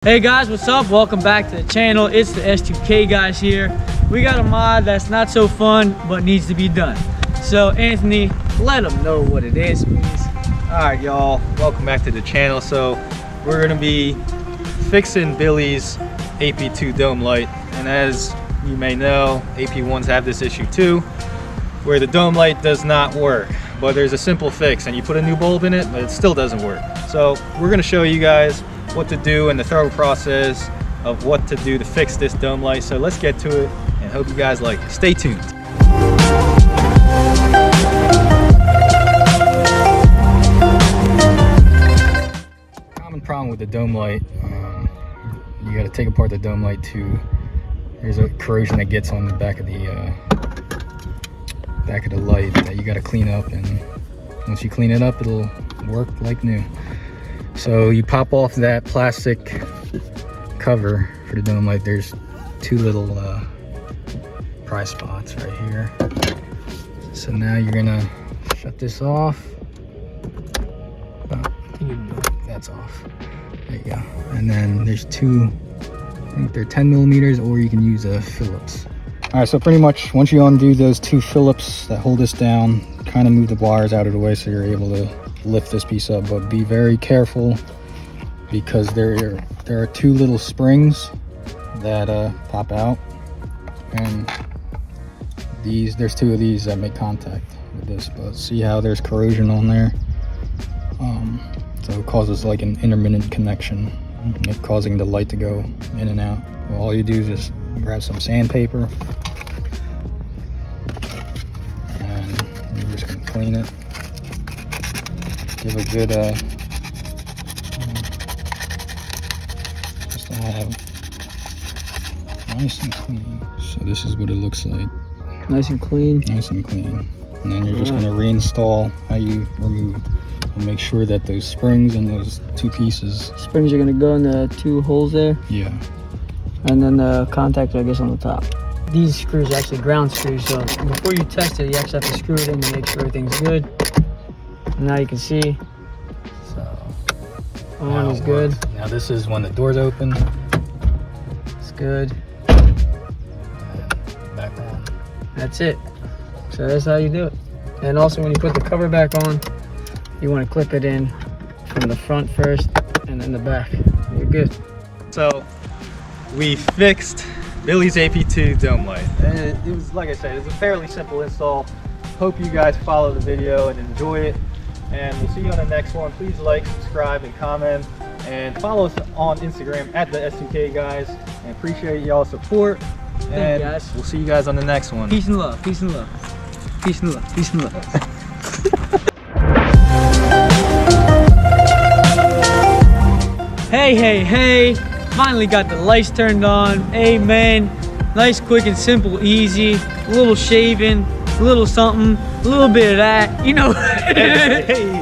Hey guys, what's up? Welcome back to the channel. It's the S2K guys here. We got a mod that's not so fun but needs to be done. So Anthony, let them know what it is, please. Alright y'all, welcome back to the channel. So we're going to be fixing Billy's AP2 dome light, and as you may know, AP1s have this issue too, where the dome light does not work. But there's a simple fix, and you put a new bulb in it, but it still doesn't work. So we're going to show you guys what to do and the thorough process of what to do to fix this dome light. So let's get to it and hope you guys like it. Stay tuned. Common problem with the dome light, you got to take apart the dome light there's a corrosion that gets on the back of the light that you got to clean up, and once you clean it up it'll work like new. So you pop off that plastic cover for the dome light. There's two little pry spots right here. So now you're gonna shut this off. Oh, that's off. There you go. And then there's two, I think they're 10 millimeters, or you can use a Phillips. All right, so pretty much once you undo those two Phillips that hold this down, kind of move the wires out of the way so you're able to lift this piece up, but be very careful because there are two little springs that pop out, and there's two of these that make contact with this, but see how there's corrosion on there. So it causes like an intermittent connection, causing the light to go in and out. Well, all you do is just grab some sandpaper and you're just going to clean it. Give a good just to have nice and clean. So this is what it looks like. Nice and clean. Nice and clean. And then you're just going to reinstall how you removed, and make sure that those springs and those two pieces. Springs are gonna go in the two holes there. Yeah. And then the contactor, I guess, on the top. These screws are actually ground screws, so before you test it, you actually have to screw it in to make sure everything's good. And now you can see, so on is good. Now this is when the door's open. It's good. And back on. That's it. So that's how you do it. And also when you put the cover back on, you want to clip it in from the front first and then the back. You're good. So we fixed Billy's AP2 dome light, and it was, like I said, it's a fairly simple install. Hope you guys follow the video and enjoy it, and we'll see you on the next one. Please like, subscribe, and comment, and follow us on Instagram at the S2K guys, and appreciate y'all's support. And guys. We'll see you guys on the next one. Peace and love. Peace and love. Peace and love. Peace and love. Hey, finally got the lights turned on. Amen. Nice, quick and simple, easy. A little shaving, a little something, a little bit of that, you know. Hey.